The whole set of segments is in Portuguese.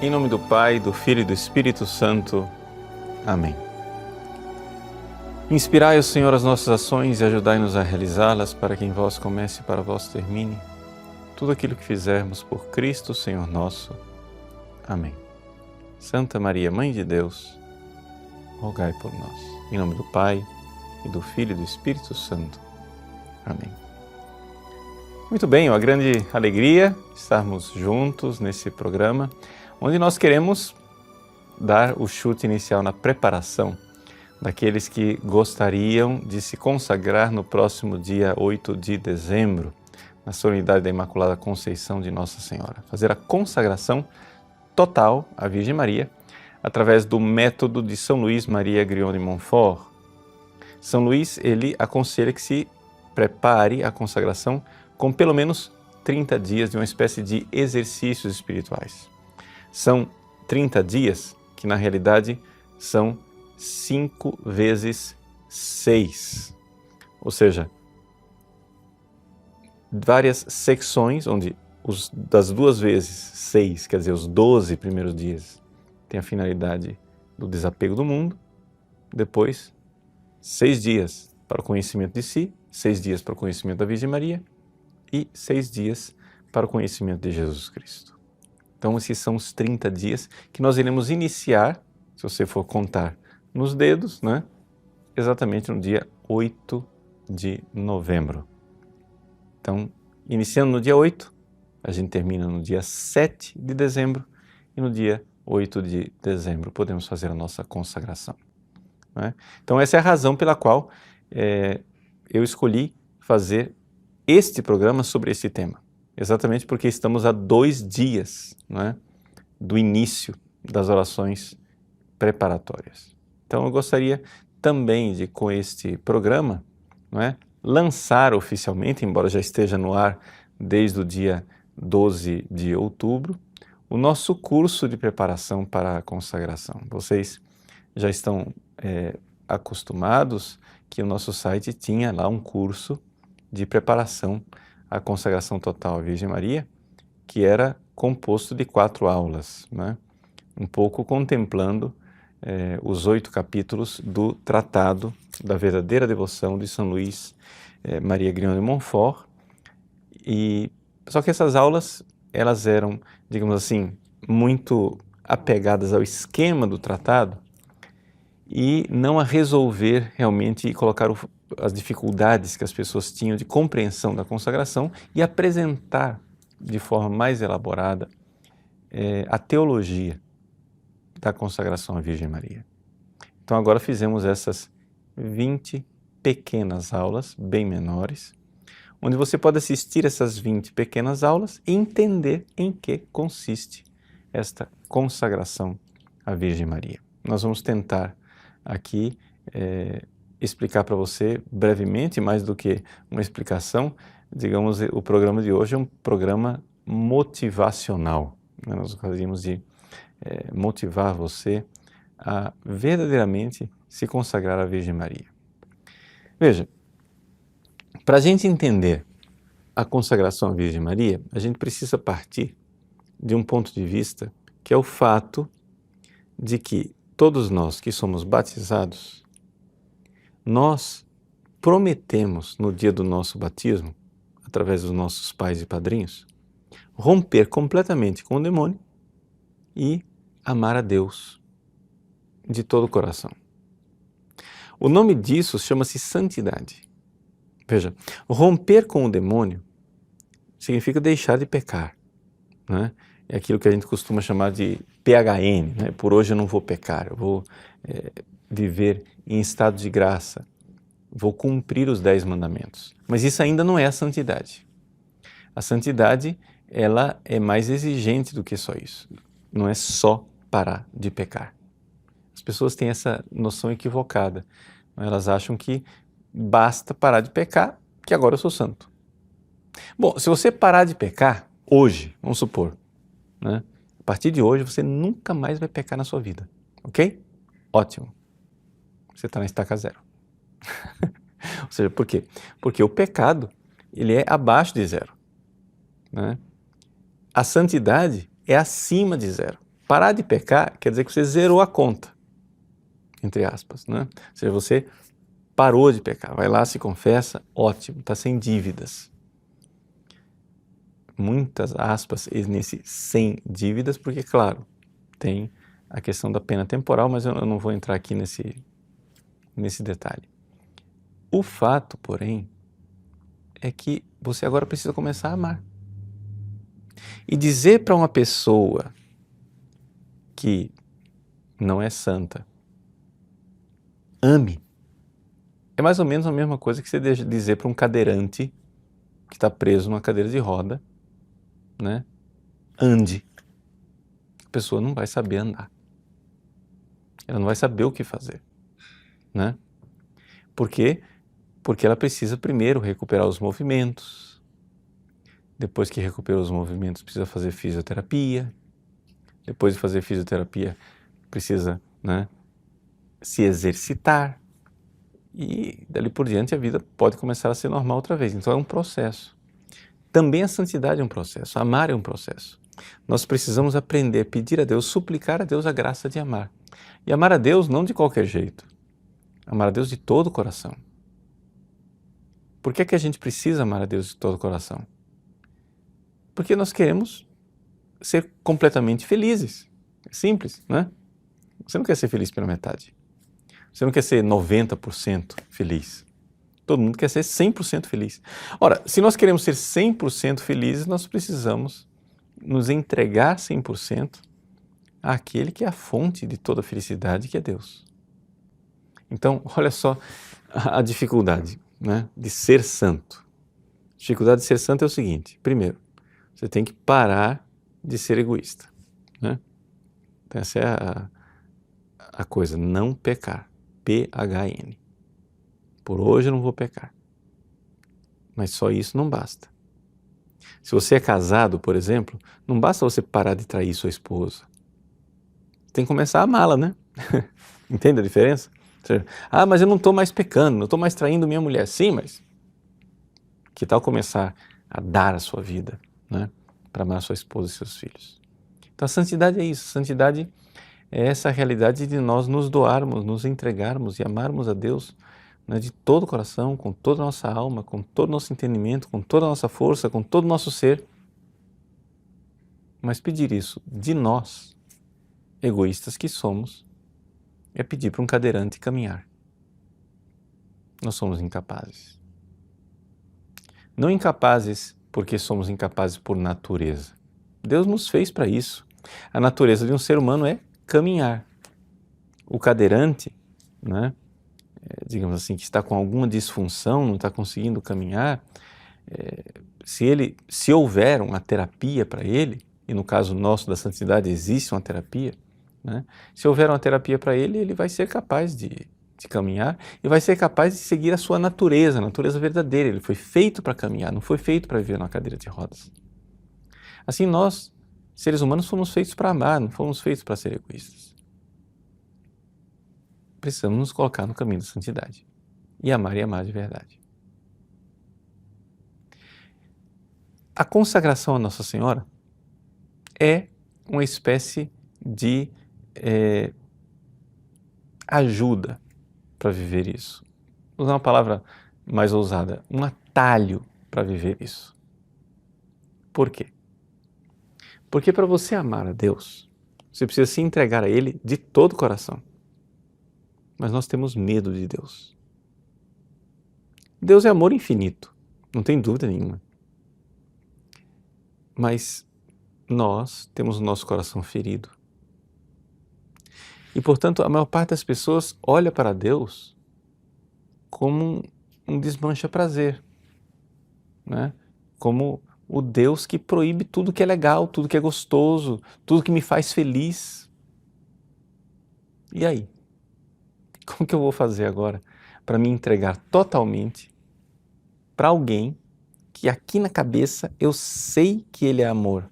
Em nome do Pai, do Filho e do Espírito Santo. Amém. Inspirai, Senhor, as nossas ações e ajudai-nos a realizá-las, para que em vós comece e para vós termine tudo aquilo que fizermos por Cristo, Senhor nosso. Amém. Santa Maria, Mãe de Deus, rogai por nós. Em nome do Pai, e do Filho e do Espírito Santo. Amém. Muito bem, é uma grande alegria estarmos juntos nesse programa, onde nós queremos dar o chute inicial na preparação daqueles que gostariam de se consagrar no próximo dia 8 de dezembro, na solenidade da Imaculada Conceição de Nossa Senhora. Fazer a consagração total à Virgem Maria, através do método de São Luís Maria Grion de Montfort. São Luís, ele aconselha que se prepare a consagração com pelo menos 30 dias de uma espécie de exercícios espirituais. São 30 dias que, na realidade, são 5 vezes 6. Ou seja, várias secções, onde das 2 vezes 6, quer dizer, os 12 primeiros dias, tem a finalidade do desapego do mundo. Depois, 6 dias para o conhecimento de si, 6 dias para o conhecimento da Virgem Maria e 6 dias para o conhecimento de Jesus Cristo. Então, esses são os 30 dias que nós iremos iniciar, se você for contar nos dedos, né? Exatamente no dia 8 de novembro. Então, iniciando no dia 8, a gente termina no dia 7 de dezembro e no dia 8 de dezembro podemos fazer a nossa consagração. Né? Então, essa é a razão pela qual eu escolhi fazer este programa sobre esse tema. Exatamente porque estamos a 2 dias, né, do início das orações preparatórias. Então eu gostaria também de, com este programa, lançar oficialmente, embora já esteja no ar desde o dia 12 de outubro, o nosso curso de preparação para a consagração. Vocês já estão acostumados que o nosso site tinha lá um curso de preparação à consagração total à Virgem Maria, que era composto de 4 aulas, né? Um pouco contemplando os 8 capítulos do Tratado da Verdadeira Devoção de São Luís Maria Grion de Montfort. Só que essas aulas, elas eram, digamos assim, muito apegadas ao esquema do tratado e não a resolver realmente e colocar as dificuldades que as pessoas tinham de compreensão da consagração e apresentar de forma mais elaborada a teologia da consagração à Virgem Maria. Então agora fizemos essas 20 pequenas aulas, bem menores, onde você pode assistir essas 20 pequenas aulas e entender em que consiste esta consagração à Virgem Maria. Nós vamos tentar aqui explicar para você brevemente, mais do que uma explicação. Digamos, o programa de hoje é um programa motivacional. Nós gostaríamos de motivar você a verdadeiramente se consagrar à Virgem Maria. Veja, para a gente entender a consagração à Virgem Maria, a gente precisa partir de um ponto de vista que é o fato de que todos nós que somos batizados, nós prometemos no dia do nosso batismo, através dos nossos pais e padrinhos, romper completamente com o demônio e amar a Deus de todo o coração. O nome disso chama-se santidade. Veja, romper com o demônio significa deixar de pecar, né? É aquilo que a gente costuma chamar de PHN, né? Por hoje eu não vou pecar, eu vou viver em estado de graça, vou cumprir os 10 mandamentos. Mas isso ainda não é a santidade. A santidade, ela é mais exigente do que só isso. Não é só parar de pecar. As pessoas têm essa noção equivocada. Elas acham que basta parar de pecar, que agora eu sou santo. Bom, se você parar de pecar hoje, vamos supor, né? A partir de hoje você nunca mais vai pecar na sua vida, ok? Ótimo. Você está na estaca zero. Ou seja, por quê? Porque o pecado, ele é abaixo de zero, né? A santidade é acima de zero. Parar de pecar quer dizer que você zerou a conta, entre aspas, né? Ou seja, você parou de pecar, vai lá, se confessa, ótimo, está sem dívidas. Muitas aspas nesse sem dívidas, porque, claro, tem a questão da pena temporal, mas eu não vou entrar aqui nesse detalhe. O fato, porém, é que você agora precisa começar a amar. E dizer para uma pessoa que não é santa, ame, é mais ou menos a mesma coisa que você dizer para um cadeirante que está preso numa cadeira de roda, né? Ande. A pessoa não vai saber andar. Ela não vai saber o que fazer, né? Por quê? Porque ela precisa primeiro recuperar os movimentos. Depois que recuperou os movimentos, precisa fazer fisioterapia. Depois de fazer fisioterapia, precisa, né, se exercitar. E dali por diante a vida pode começar a ser normal outra vez. Então é um processo. Também a santidade é um processo, amar é um processo. Nós precisamos aprender a pedir a Deus, suplicar a Deus a graça de amar. E amar a Deus não de qualquer jeito. Amar a Deus de todo o coração. Por que é que a gente precisa amar a Deus de todo o coração? Porque nós queremos ser completamente felizes. É simples, né? Você não quer ser feliz pela metade. Você não quer ser 90% feliz. Todo mundo quer ser 100% feliz. Ora, se nós queremos ser 100% felizes, nós precisamos nos entregar 100% àquele que é a fonte de toda a felicidade, que é Deus. Então, olha só a dificuldade, né, de ser santo. A dificuldade de ser santo é o seguinte: primeiro, você tem que parar de ser egoísta, né? Então essa é a coisa, não pecar, P-H-N. Por hoje eu não vou pecar. Mas só isso não basta. Se você é casado, por exemplo, não basta você parar de trair sua esposa. Tem que começar a amá-la, né? Entende a diferença? Ah, mas eu não estou mais pecando, não estou mais traindo minha mulher. Sim, mas que tal começar a dar a sua vida, né, para amar sua esposa e seus filhos? Então a santidade é isso. A santidade é essa realidade de nós nos doarmos, nos entregarmos e amarmos a Deus, né, de todo o coração, com toda a nossa alma, com todo o nosso entendimento, com toda a nossa força, com todo o nosso ser. Mas pedir isso de nós, egoístas que somos, é pedir para um cadeirante caminhar. Nós somos incapazes. Não incapazes porque somos incapazes por natureza. Deus nos fez para isso. A natureza de um ser humano é caminhar. O cadeirante, né, digamos assim, que está com alguma disfunção, não está conseguindo caminhar, se houver uma terapia para ele, e no caso nosso da santidade existe uma terapia, né, se houver uma terapia para ele, ele vai ser capaz de caminhar e vai ser capaz de seguir a sua natureza, a natureza verdadeira. Ele foi feito para caminhar, não foi feito para viver numa cadeira de rodas. Assim, nós, seres humanos, fomos feitos para amar, não fomos feitos para ser egoístas. Precisamos nos colocar no caminho da santidade e amar de verdade. A consagração a Nossa Senhora é uma espécie de ajuda para viver isso. Vou usar uma palavra mais ousada, um atalho para viver isso. Por quê? Porque para você amar a Deus, você precisa se entregar a Ele de todo o coração. Mas nós temos medo de Deus. Deus é amor infinito, não tem dúvida nenhuma. Mas nós temos o nosso coração ferido. E, portanto, a maior parte das pessoas olha para Deus como um desmancha-prazer, né? Como o Deus que proíbe tudo que é legal, tudo que é gostoso, tudo que me faz feliz. E aí? Como que eu vou fazer agora para me entregar totalmente para alguém que aqui na cabeça eu sei que ele é amor,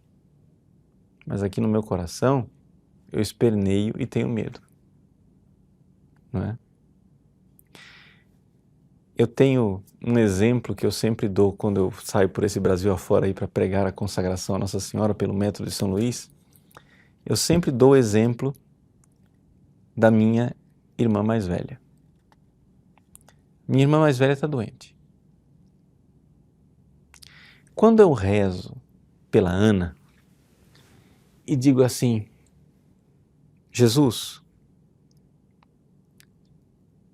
mas aqui no meu coração eu esperneio e tenho medo, não é? Eu tenho um exemplo que eu sempre dou quando eu saio por esse Brasil afora para pregar a consagração a Nossa Senhora pelo método de São Luís, eu sempre dou o exemplo da minha irmã mais velha. Minha irmã mais velha está doente. Quando eu rezo pela Ana e digo assim, Jesus,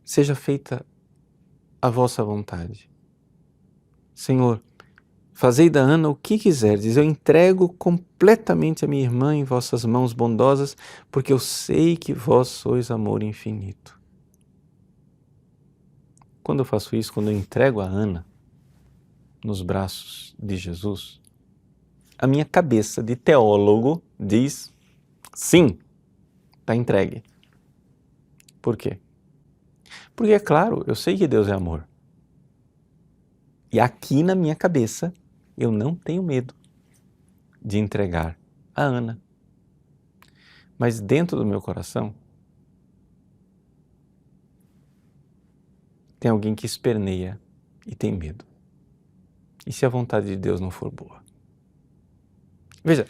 seja feita a vossa vontade. Senhor, fazei da Ana o que quiserdes, eu entrego completamente a minha irmã em vossas mãos bondosas, porque eu sei que vós sois amor infinito. Quando eu faço isso, quando eu entrego a Ana nos braços de Jesus, a minha cabeça de teólogo diz, sim, está entregue. Por quê? Porque, é claro, eu sei que Deus é amor. E aqui na minha cabeça, eu não tenho medo de entregar a Ana. Mas dentro do meu coração, tem alguém que esperneia e tem medo. E se a vontade de Deus não for boa? Veja,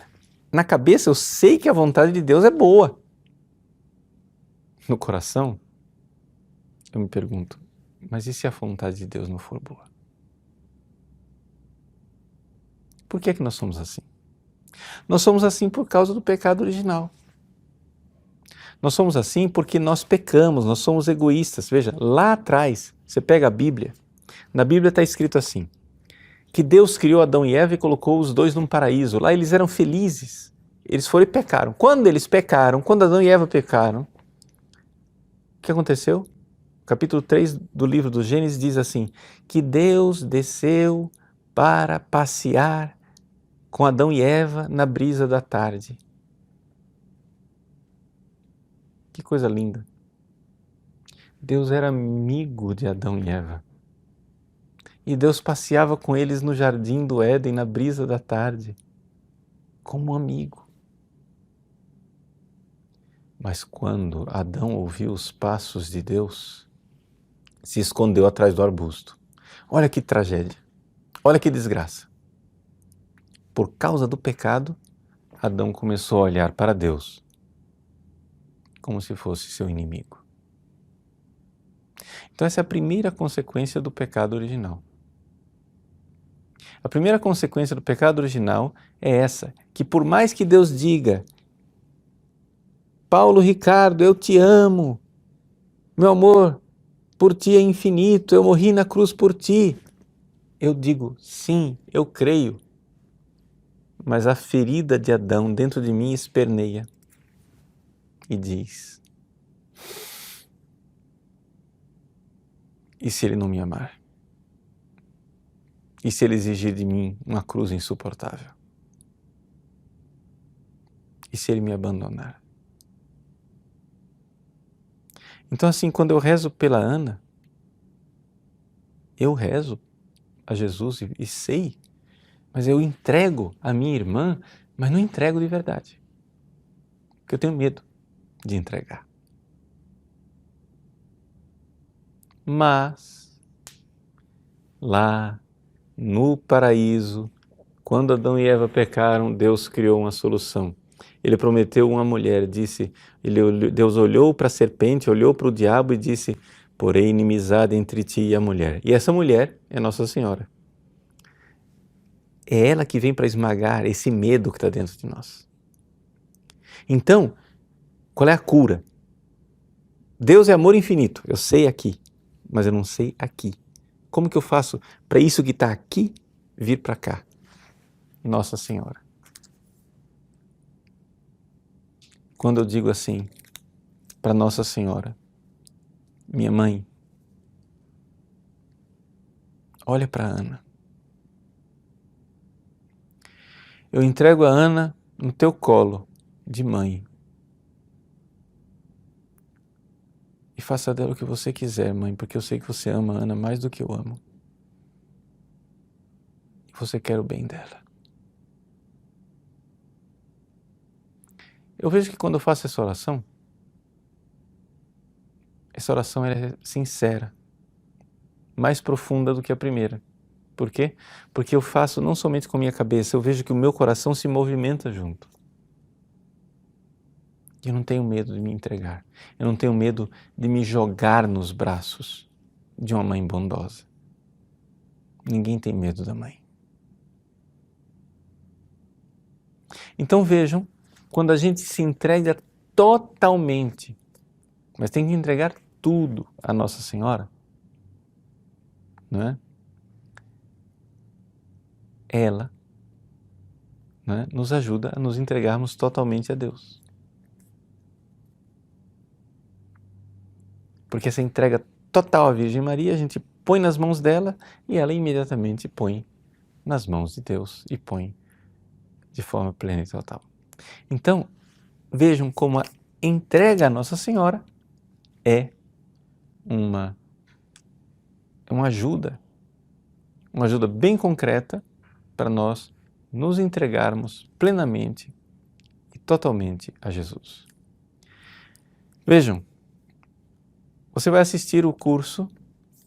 na cabeça eu sei que a vontade de Deus é boa. No coração, eu me pergunto, mas e se a vontade de Deus não for boa? Por que é que nós somos assim? Nós somos assim por causa do pecado original. Nós somos assim porque nós pecamos, nós somos egoístas. Veja, lá atrás, você pega a Bíblia, na Bíblia está escrito assim, que Deus criou Adão e Eva e colocou os dois num paraíso. Lá eles eram felizes, eles foram e pecaram. Quando eles pecaram, quando Adão e Eva pecaram, o que aconteceu? Capítulo 3 do livro do Gênesis diz assim, que Deus desceu para passear com Adão e Eva na brisa da tarde. Que coisa linda. Deus era amigo de Adão e Eva. E Deus passeava com eles no jardim do Éden, na brisa da tarde, como um amigo. Mas quando Adão ouviu os passos de Deus, se escondeu atrás do arbusto. Olha que tragédia, olha que desgraça. Por causa do pecado, Adão começou a olhar para Deus como se fosse seu inimigo. Então essa é a primeira consequência do pecado original. A primeira consequência do pecado original é essa, que por mais que Deus diga, Paulo Ricardo, eu te amo, meu amor por ti é infinito, eu morri na cruz por ti. Eu digo, sim, eu creio, mas a ferida de Adão dentro de mim esperneia e diz, e se ele não me amar? E se ele exigir de mim uma cruz insuportável? E se ele me abandonar? Então assim, quando eu rezo pela Ana, eu rezo a Jesus e sei, mas eu entrego a minha irmã, mas não entrego de verdade. Porque eu tenho medo de entregar. Mas, lá no paraíso, quando Adão e Eva pecaram, Deus criou uma solução. Ele prometeu uma mulher, disse, Deus olhou para a serpente, olhou para o diabo e disse, porém inimizade entre ti e a mulher. E essa mulher é Nossa Senhora. É ela que vem para esmagar esse medo que está dentro de nós. Então, qual é a cura? Deus é amor infinito, eu sei aqui, mas eu não sei aqui. Como que eu faço para isso que está aqui vir para cá? Nossa Senhora. Quando eu digo assim, para Nossa Senhora, minha mãe, olha para Ana. Eu entrego a Ana no teu colo de mãe. E faça dela o que você quiser, mãe, porque eu sei que você ama a Ana mais do que eu amo. E você quer o bem dela. Eu vejo que quando eu faço essa oração é sincera, mais profunda do que a primeira. Por quê? Porque eu faço não somente com a minha cabeça, eu vejo que o meu coração se movimenta junto. Eu não tenho medo de me entregar. Eu não tenho medo de me jogar nos braços de uma mãe bondosa. Ninguém tem medo da mãe. Então vejam, quando a gente se entrega totalmente, mas tem que entregar tudo à Nossa Senhora, não é? Ela, né, nos ajuda a nos entregarmos totalmente a Deus. Porque essa entrega total à Virgem Maria, a gente põe nas mãos dela e ela imediatamente põe nas mãos de Deus e põe de forma plena e total. Então, vejam como a entrega à Nossa Senhora é uma ajuda bem concreta para nós nos entregarmos plenamente e totalmente a Jesus. Vejam, você vai assistir o curso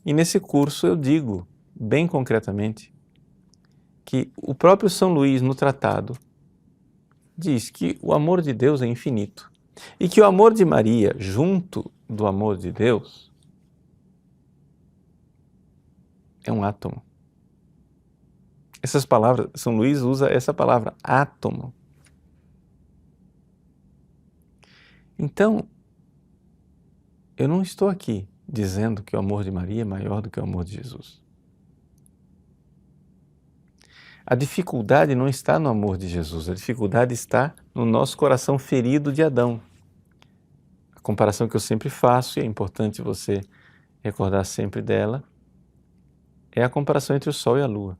e nesse curso eu digo bem concretamente que o próprio São Luís no tratado diz que o amor de Deus é infinito e que o amor de Maria junto do amor de Deus é um átomo. Essas palavras, São Luís usa essa palavra, átomo. Então, eu não estou aqui dizendo que o amor de Maria é maior do que o amor de Jesus. A dificuldade não está no amor de Jesus, a dificuldade está no nosso coração ferido de Adão. A comparação que eu sempre faço, e é importante você recordar sempre dela, é a comparação entre o Sol e a Lua.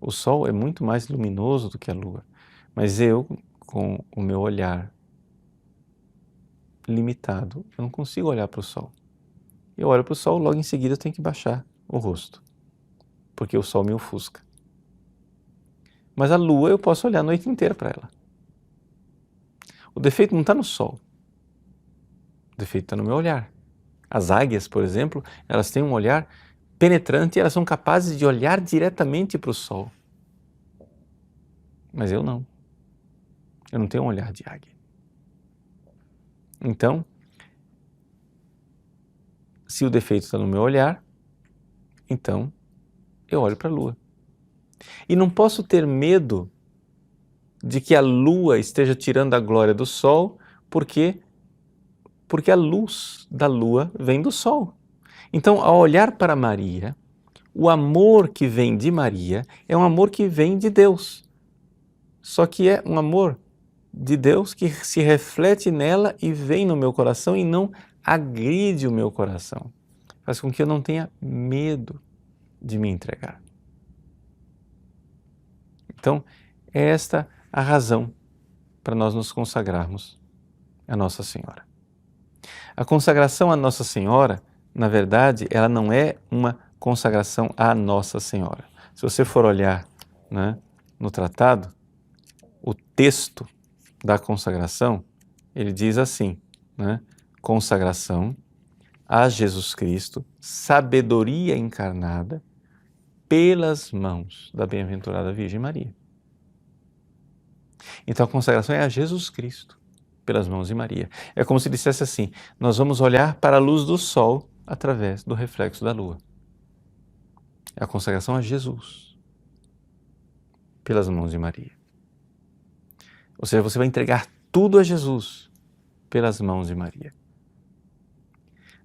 O Sol é muito mais luminoso do que a Lua, mas eu, com o meu olhar limitado, eu não consigo olhar para o Sol. Eu olho para o Sol, logo em seguida eu tenho que baixar o rosto, porque o Sol me ofusca. Mas a Lua eu posso olhar a noite inteira para ela. O defeito não está no Sol, o defeito está no meu olhar. As águias, por exemplo, elas têm um olhar penetrante e elas são capazes de olhar diretamente para o Sol. Mas eu não. Eu não tenho um olhar de águia. Então, se o defeito está no meu olhar, então eu olho para a Lua. E não posso ter medo de que a Lua esteja tirando a glória do Sol, porque a luz da Lua vem do Sol. Então, ao olhar para Maria, o amor que vem de Maria é um amor que vem de Deus. Só que é um amor de Deus que se reflete nela e vem no meu coração e não agride o meu coração. Faz com que eu não tenha medo de me entregar. Então, é esta a razão para nós nos consagrarmos a Nossa Senhora. A consagração à Nossa Senhora, na verdade, ela não é uma consagração à Nossa Senhora. Se você for olhar, né, no tratado, o texto da consagração, ele diz assim, né, consagração a Jesus Cristo, sabedoria encarnada pelas mãos da bem-aventurada Virgem Maria. Então a consagração é a Jesus Cristo, pelas mãos de Maria. É como se dissesse assim, nós vamos olhar para a luz do sol através do reflexo da lua. É a consagração a Jesus, pelas mãos de Maria. Ou seja, você vai entregar tudo a Jesus, pelas mãos de Maria.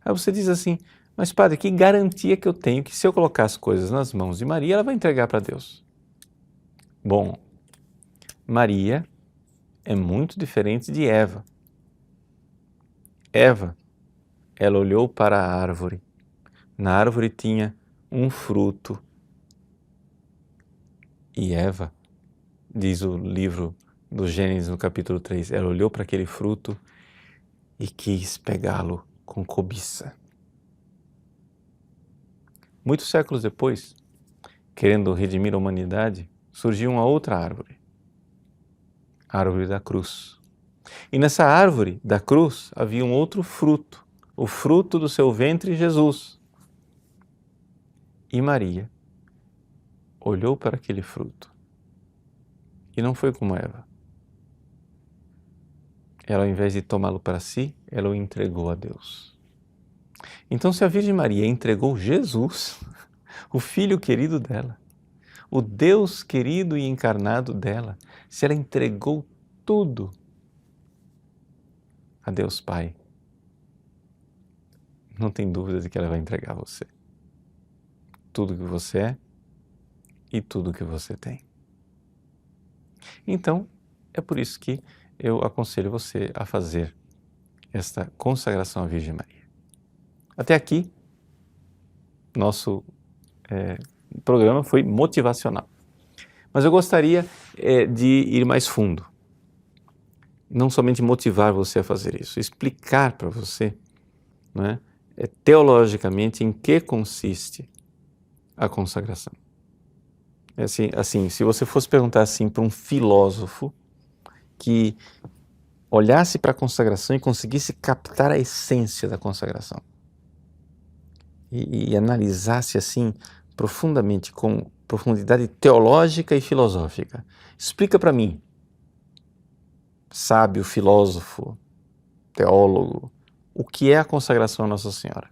Aí você diz assim, mas padre, que garantia que eu tenho que se eu colocar as coisas nas mãos de Maria, ela vai entregar para Deus? Bom, Maria é muito diferente de Eva. Eva, ela olhou para a árvore. Na árvore tinha um fruto. E Eva, diz o livro do Gênesis no capítulo 3, ela olhou para aquele fruto e quis pegá-lo com cobiça. Muitos séculos depois, querendo redimir a humanidade, surgiu uma outra árvore, a árvore da cruz. E nessa árvore da cruz havia um outro fruto, o fruto do seu ventre, Jesus. E Maria olhou para aquele fruto e não foi como Eva. ela, ao invés de tomá-lo para si, ela o entregou a Deus. Então, se a Virgem Maria entregou Jesus, o Filho querido dela, o Deus querido e encarnado dela, se ela entregou tudo a Deus Pai, não tem dúvida de que ela vai entregar a você tudo que você é e tudo que você tem. Então, é por isso que eu aconselho você a fazer esta consagração à Virgem Maria. Até aqui, nosso programa foi motivacional. Mas eu gostaria de ir mais fundo. Não somente motivar você a fazer isso, explicar para você, não é, teologicamente em que consiste a consagração. Assim, se você fosse perguntar assim para um filósofo que olhasse para a consagração e conseguisse captar a essência da consagração e analisasse assim profundamente, com profundidade teológica e filosófica, explica para mim, sábio, filósofo, teólogo, o que é a consagração a Nossa Senhora.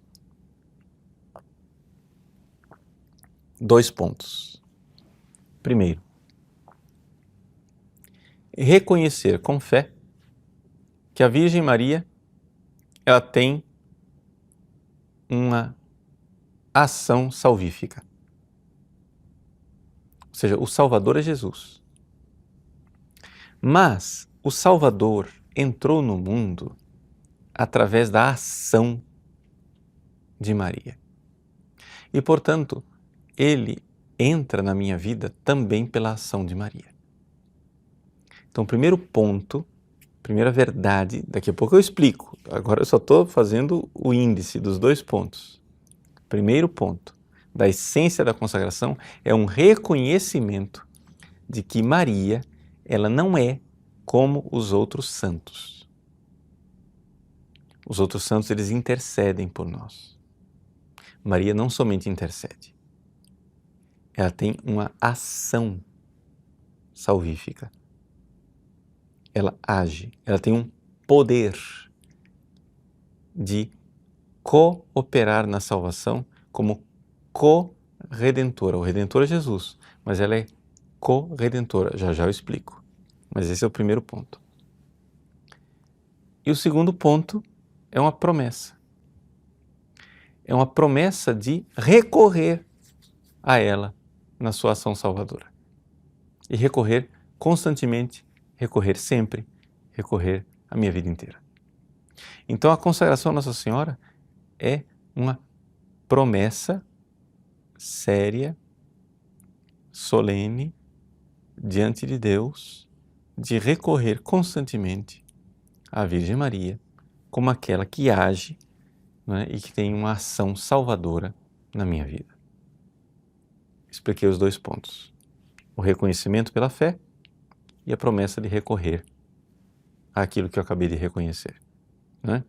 2 pontos. Primeiro, reconhecer com fé que a Virgem Maria, ela tem uma ação salvífica. Ou seja, o Salvador é Jesus. Mas o Salvador entrou no mundo através da ação de Maria. E, portanto, ele entra na minha vida também pela ação de Maria. Então, primeiro ponto, primeira verdade, daqui a pouco eu explico. Agora eu só estou fazendo o índice dos 2 pontos. Primeiro ponto da essência da consagração é um reconhecimento de que Maria, ela não é como os outros santos. Os outros santos, eles intercedem por nós. Maria não somente intercede, ela tem uma ação salvífica. Ela age, ela tem um poder de cooperar na salvação como co-redentora. O Redentor é Jesus, mas ela é co-redentora. Já já eu explico. Mas esse é o primeiro ponto. E o segundo ponto é uma promessa. É uma promessa de recorrer a ela na sua ação salvadora. E recorrer constantemente, recorrer sempre, recorrer a minha vida inteira. Então a consagração a Nossa Senhora é uma promessa séria, solene, diante de Deus, de recorrer constantemente à Virgem Maria como aquela que age, né, e que tem uma ação salvadora na minha vida. Expliquei os 2 pontos. O reconhecimento pela fé e a promessa de recorrer àquilo que eu acabei de reconhecer, né?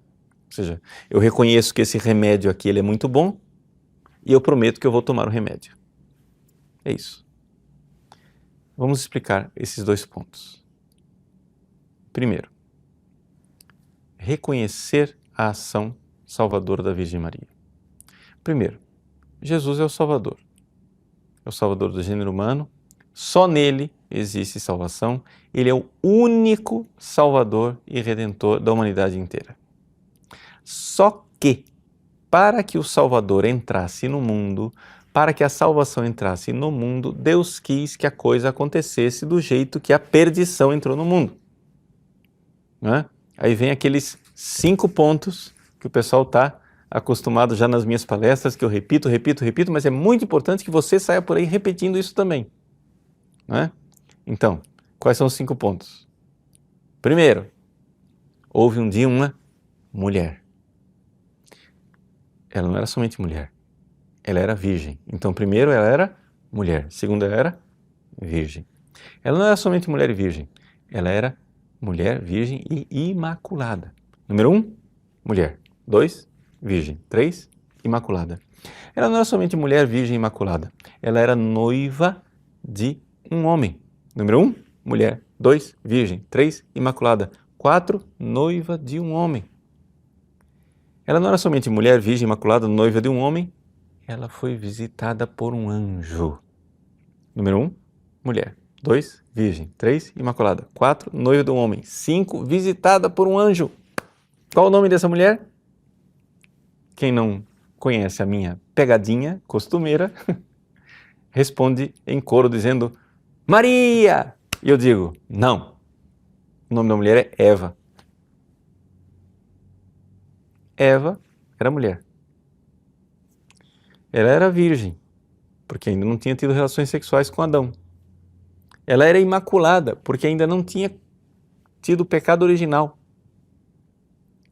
Ou seja, eu reconheço que esse remédio aqui ele é muito bom e eu prometo que eu vou tomar o remédio. É isso. Vamos explicar esses 2 pontos. Primeiro, reconhecer a ação salvadora da Virgem Maria. Primeiro, Jesus é o Salvador. É o Salvador do gênero humano. Só nele existe salvação. Ele é o único Salvador e Redentor da humanidade inteira. Só que, para que o Salvador entrasse no mundo, para que a salvação entrasse no mundo, Deus quis que a coisa acontecesse do jeito que a perdição entrou no mundo. Né? Aí vem aqueles 5 pontos que o pessoal está acostumado já nas minhas palestras, que eu repito, mas é muito importante que você saia por aí repetindo isso também. Né? Então, quais são os 5 pontos? Primeiro, houve um dia uma mulher. Ela não era somente mulher, ela era virgem. Então, primeiro, ela era mulher. Segundo, ela era virgem. Ela não era somente mulher e virgem, ela era mulher, virgem e imaculada. Número 1, mulher. 2, virgem. 3, imaculada. Ela não era somente mulher, virgem e imaculada, ela era noiva de um homem. Número 1, mulher. 2, virgem. 3, imaculada. 4, noiva de um homem. Ela não era somente mulher, virgem, imaculada, noiva de um homem, ela foi visitada por um anjo. Número 1, mulher. 2, virgem. 3, imaculada. 4, noiva de um homem. 5, visitada por um anjo. Qual o nome dessa mulher? Quem não conhece a minha pegadinha costumeira, responde em coro dizendo, Maria! E eu digo, não. O nome da mulher é Eva. Eva era mulher. Ela era virgem, porque ainda não tinha tido relações sexuais com Adão. Ela era imaculada, porque ainda não tinha tido o pecado original.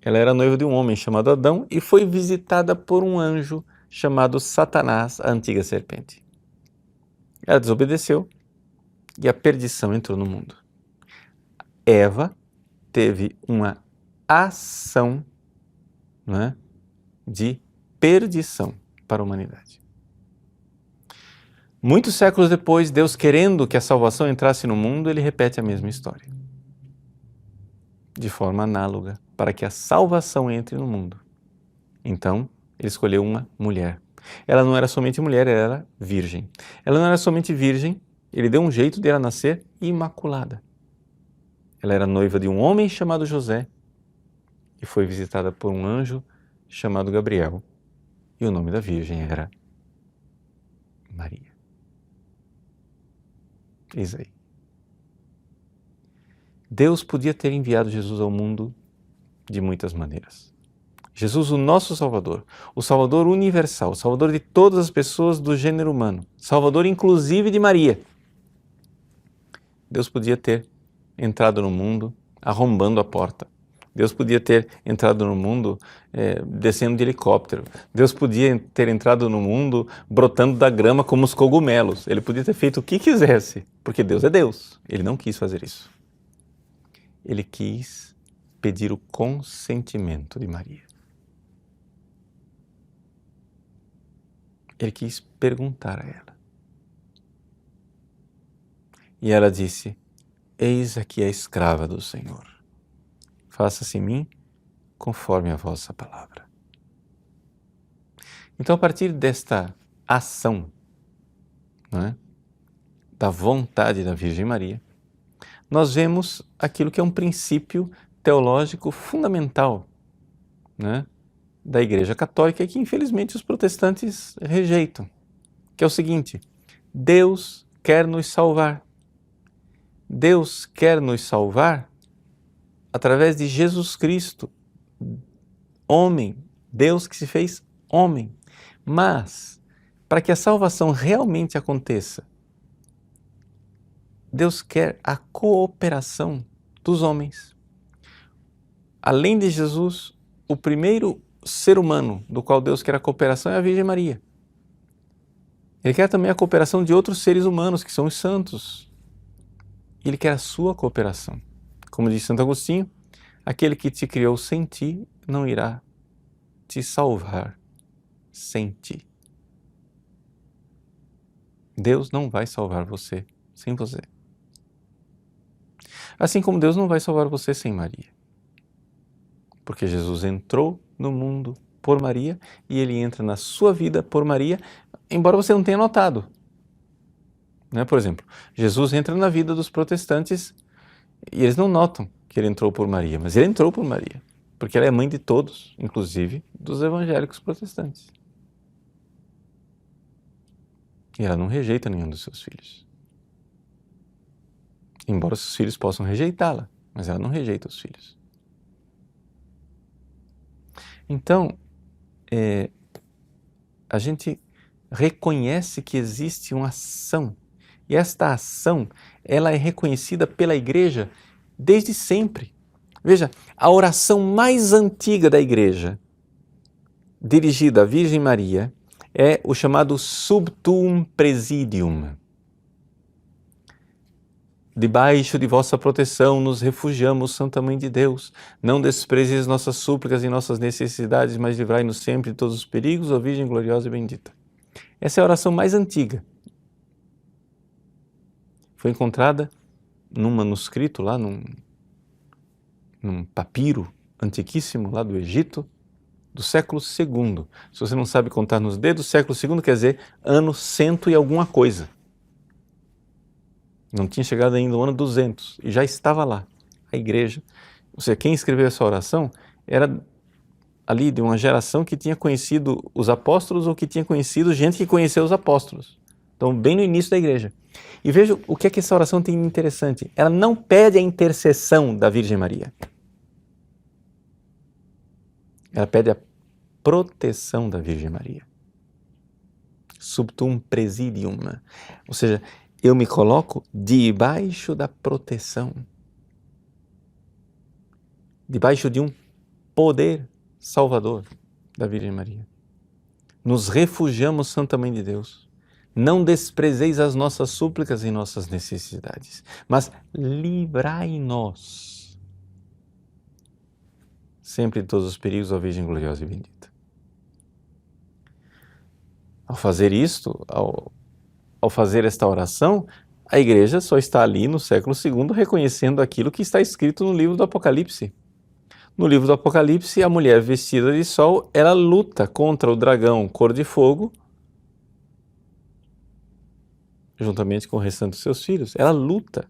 Ela era noiva de um homem chamado Adão e foi visitada por um anjo chamado Satanás, a antiga serpente. Ela desobedeceu e a perdição entrou no mundo. Eva teve uma ação, né, de perdição para a humanidade. Muitos séculos depois, Deus querendo que a salvação entrasse no mundo, ele repete a mesma história. De forma análoga, para que a salvação entre no mundo. Então, ele escolheu uma mulher. Ela não era somente mulher, ela era virgem. Ela não era somente virgem, ele deu um jeito de ela nascer imaculada. Ela era noiva de um homem chamado José e foi visitada por um anjo chamado Gabriel. E o nome da virgem era Maria. Eis aí. Deus podia ter enviado Jesus ao mundo de muitas maneiras. Jesus, o nosso Salvador, o Salvador universal, o Salvador de todas as pessoas do gênero humano, Salvador inclusive de Maria. Deus podia ter entrado no mundo arrombando a porta. Deus podia ter entrado no mundo descendo de helicóptero. Deus podia ter entrado no mundo brotando da grama como os cogumelos. Ele podia ter feito o que quisesse, porque Deus é Deus. Ele não quis fazer isso. Ele quis pedir o consentimento de Maria. Ele quis perguntar a ela. E ela disse, eis aqui a escrava do Senhor. Faça-se em mim conforme a vossa palavra. Então, a partir desta ação, não é, da vontade da Virgem Maria, nós vemos aquilo que é um princípio teológico fundamental, né, da Igreja Católica e que, infelizmente, os protestantes rejeitam, que é o seguinte, Deus quer nos salvar. Deus quer nos salvar através de Jesus Cristo, homem, Deus que se fez homem. Mas, para que a salvação realmente aconteça, Deus quer a cooperação dos homens. Além de Jesus, o primeiro ser humano do qual Deus quer a cooperação é a Virgem Maria. Ele quer também a cooperação de outros seres humanos, que são os santos. Ele quer a sua cooperação. Como diz Santo Agostinho, aquele que te criou sem ti não irá te salvar sem ti. Deus não vai salvar você sem você. Assim como Deus não vai salvar você sem Maria. Porque Jesus entrou no mundo por Maria e ele entra na sua vida por Maria, embora você não tenha notado. Né? Por exemplo, Jesus entra na vida dos protestantes e eles não notam que ele entrou por Maria, mas ele entrou por Maria, porque ela é mãe de todos, inclusive dos evangélicos protestantes. E ela não rejeita nenhum dos seus filhos. Embora os seus filhos possam rejeitá-la, mas ela não rejeita os filhos. Então, a gente reconhece que existe uma ação, e esta ação, ela é reconhecida pela Igreja desde sempre. Veja, a oração mais antiga da Igreja, dirigida à Virgem Maria, é o chamado Sub Tuum Praesidium. Debaixo de vossa proteção nos refugiamos, Santa Mãe de Deus. Não desprezes nossas súplicas e nossas necessidades, mas livrai-nos sempre de todos os perigos, ó Virgem gloriosa e bendita. Essa é a oração mais antiga. Foi encontrada num manuscrito lá, num papiro antiquíssimo lá do Egito, do século II. Se você não sabe contar nos dedos, século II quer dizer ano 100 e alguma coisa. Não tinha chegado ainda o ano 200 e já estava lá a igreja. Ou seja, quem escreveu essa oração era ali de uma geração que tinha conhecido os apóstolos ou que tinha conhecido gente que conheceu os apóstolos. Então, bem no início da igreja. E veja o que é que essa oração tem de interessante. Ela não pede a intercessão da Virgem Maria. Ela pede a proteção da Virgem Maria. Subtum presidium. Ou seja, eu me coloco debaixo da proteção. Debaixo de um poder salvador da Virgem Maria. Nos refugiamos, Santa Mãe de Deus. Não desprezeis as nossas súplicas e nossas necessidades, mas livrai-nos sempre de todos os perigos, ó Virgem gloriosa e bendita. Ao fazer isto, ao fazer esta oração, a igreja só está ali no século II reconhecendo aquilo que está escrito no livro do Apocalipse. No livro do Apocalipse, a mulher vestida de sol, ela luta contra o dragão cor de fogo, juntamente com o restante dos seus filhos. Ela luta.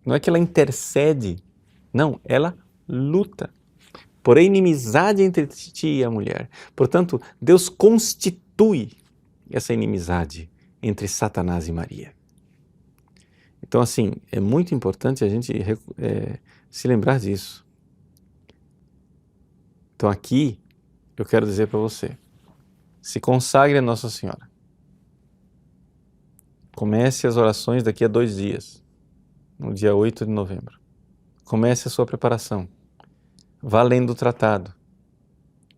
Não é que ela intercede, não, ela luta. Por inimizade entre ti e a mulher. Portanto, Deus constitui essa inimizade entre Satanás e Maria. Então, assim, é muito importante a gente se lembrar disso. Então, aqui, eu quero dizer para você, se consagre a Nossa Senhora. Comece as orações daqui a 2 dias, no dia 8 de novembro. Comece a sua preparação. Vá lendo o tratado.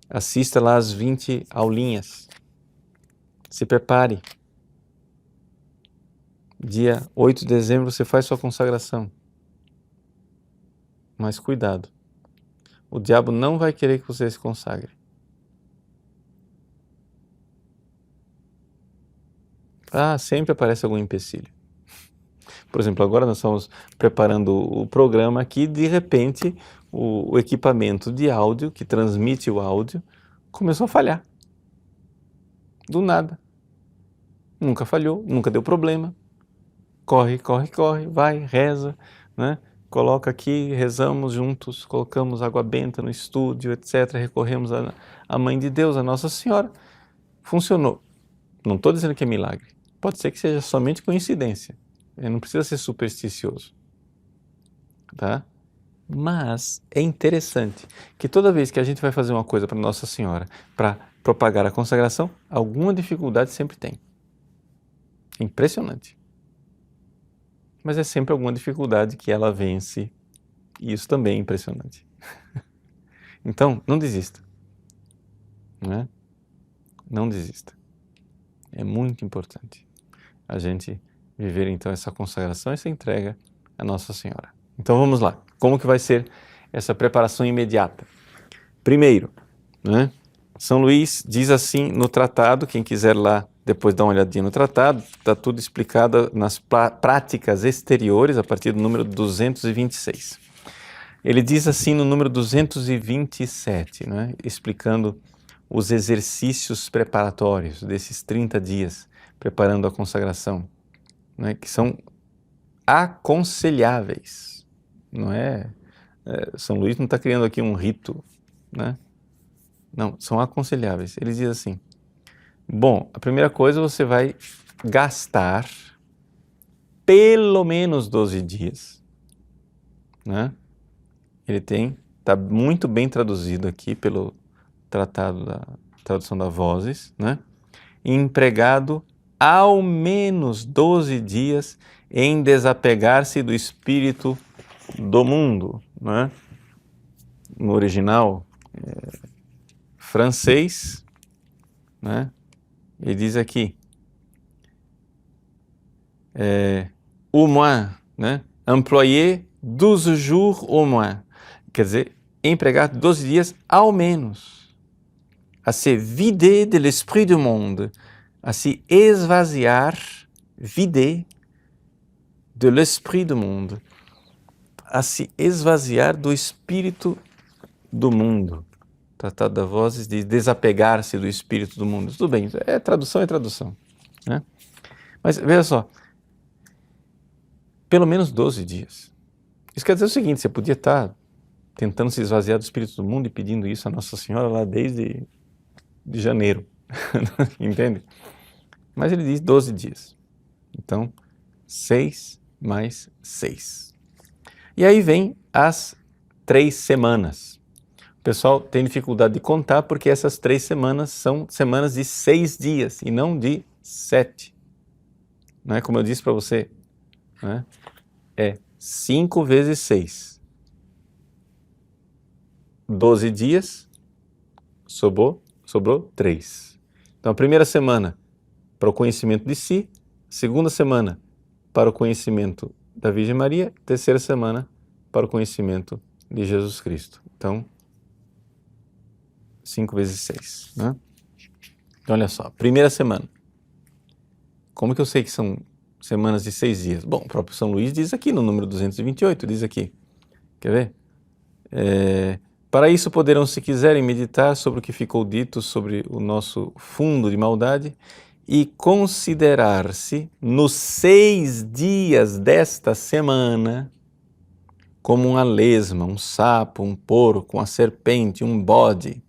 Assista lá as 20 aulinhas. Se prepare. Dia 8 de dezembro você faz sua consagração. Mas cuidado. O diabo não vai querer que você se consagre. Sempre aparece algum empecilho. Por exemplo, agora nós estamos preparando o programa aqui, de repente o equipamento de áudio, que transmite o áudio, começou a falhar. Do nada. Nunca falhou, nunca deu problema. Corre, vai, reza, né? Coloca aqui, rezamos juntos, colocamos água benta no estúdio, etc. Recorremos à Mãe de Deus, a Nossa Senhora. Funcionou. Não estou dizendo que é milagre. Pode ser que seja somente coincidência. Não precisa ser supersticioso. Tá? Mas é interessante que toda vez que a gente vai fazer uma coisa para Nossa Senhora, para propagar a consagração, alguma dificuldade sempre tem. Impressionante. Mas é sempre alguma dificuldade que ela vence, e isso também é impressionante. Então, não desista. Né? Não desista. É muito importante a gente viver então essa consagração, essa entrega à Nossa Senhora. Então vamos lá. Como que vai ser essa preparação imediata? Primeiro, né? São Luís diz assim no tratado, quem quiser lá depois dar uma olhadinha no tratado, está tudo explicado nas práticas exteriores, a partir do número 226. Ele diz assim no número 227, né, explicando os exercícios preparatórios desses 30 dias, preparando a consagração, né, que são aconselháveis. Não São Luís não está criando aqui um rito, né? Não, são aconselháveis. Ele diz assim: bom, a primeira coisa, você vai gastar pelo menos 12 dias, né? Está muito bem traduzido aqui pelo tratado da tradução da Vozes, né? Empregado ao menos 12 dias em desapegar-se do espírito do mundo, né? No original francês, né? Ele diz aqui, au moins, né? Employer 12 jours au moins. Quer dizer, empregar 12 dias ao menos. A se vider de l'esprit du monde. A se esvaziar, vider de l'esprit du monde. a se esvaziar do espírito do mundo. O Tratado das Vozes diz desapegar-se do espírito do mundo. Tudo bem, é tradução, né? Mas veja só, pelo menos 12 dias. Isso quer dizer o seguinte, você podia estar tentando se esvaziar do espírito do mundo e pedindo isso a Nossa Senhora lá desde de janeiro, entende? Mas ele diz 12 dias. Então, 6 mais 6. E aí vem as 3 semanas. O pessoal tem dificuldade de contar porque essas 3 semanas são semanas de 6 dias e não de 7. Não é como eu disse para você, né? É 5 vezes 6. 12 dias, sobrou 3. Então, a primeira semana para o conhecimento de si, segunda semana para o conhecimento da Virgem Maria, terceira semana para o conhecimento de Jesus Cristo. Então, 5 vezes 6, né? Então, olha só, primeira semana. Como que eu sei que são semanas de 6 dias? Bom, o próprio São Luís diz aqui no número 228, diz aqui, quer ver? Para isso poderão, se quiserem, meditar sobre o que ficou dito sobre o nosso fundo de maldade e considerar-se nos 6 dias desta semana como uma lesma, um sapo, um porco, uma serpente, um bode,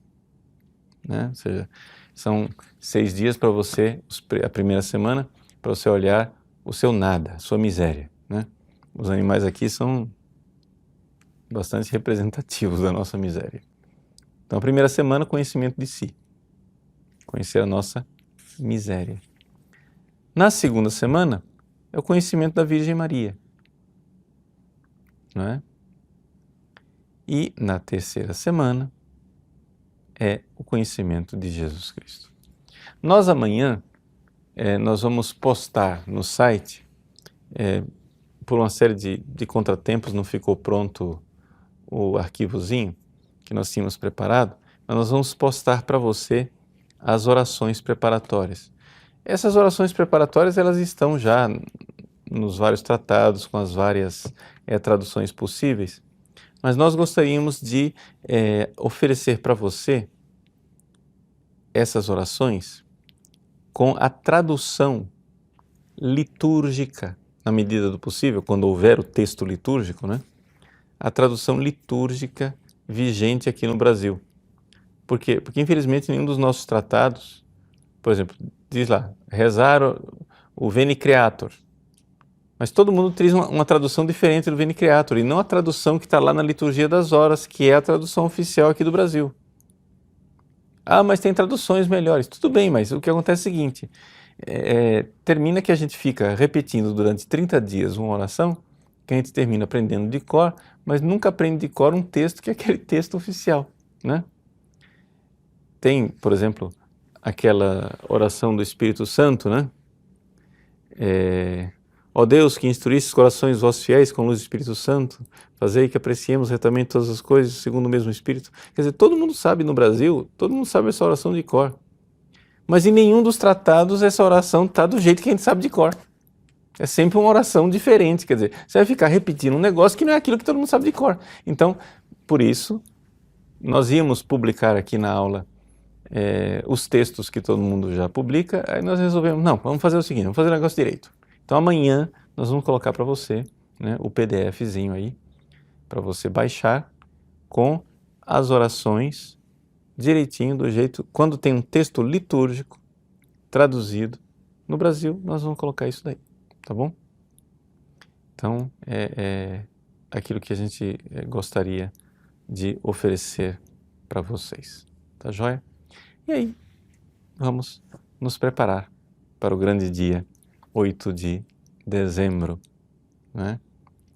né? Ou seja, são 6 dias para você, a primeira semana, para você olhar o seu nada, a sua miséria, né? Os animais aqui são bastante representativos da nossa miséria. Então, a primeira semana, conhecimento de si, conhecer a nossa miséria. Na segunda semana, é o conhecimento da Virgem Maria, não é? E na terceira semana, é o conhecimento de Jesus Cristo. Nós amanhã, nós vamos postar no site, por uma série de contratempos, não ficou pronto o arquivozinho que nós tínhamos preparado, mas nós vamos postar para você as orações preparatórias. Essas orações preparatórias, elas estão já nos vários tratados, com as várias traduções possíveis, mas nós gostaríamos de oferecer para você essas orações com a tradução litúrgica, na medida do possível, quando houver o texto litúrgico, né? A tradução litúrgica vigente aqui no Brasil. Por quê? Porque, infelizmente, nenhum dos nossos tratados, por exemplo, diz lá, rezar o Veni Creator. Mas todo mundo traz uma tradução diferente do Veni Creator, e não a tradução que está lá na Liturgia das Horas, que é a tradução oficial aqui do Brasil. Ah, mas tem traduções melhores. Tudo bem, mas o que acontece é o seguinte, termina que a gente fica repetindo durante 30 dias uma oração, que a gente termina aprendendo de cor, mas nunca aprende de cor um texto que é aquele texto oficial, né? Tem, por exemplo, aquela oração do Espírito Santo, né? Ó Deus, que instruísse os corações dos vossos fiéis com a luz do Espírito Santo, fazei que apreciemos retamente todas as coisas segundo o mesmo Espírito. Quer dizer, todo mundo sabe no Brasil, todo mundo sabe essa oração de cor. Mas em nenhum dos tratados essa oração está do jeito que a gente sabe de cor. É sempre uma oração diferente, quer dizer, você vai ficar repetindo um negócio que não é aquilo que todo mundo sabe de cor. Então, por isso, nós íamos publicar aqui na aula os textos que todo mundo já publica, aí nós resolvemos, não, vamos fazer o seguinte, vamos fazer o negócio direito. Então amanhã nós vamos colocar para você, né, o PDFzinho aí, para você baixar com as orações direitinho, do jeito, quando tem um texto litúrgico traduzido, no Brasil nós vamos colocar isso daí, tá bom? Então é aquilo que a gente gostaria de oferecer para vocês, tá joia? E aí, vamos nos preparar para o grande dia 8 de dezembro, né?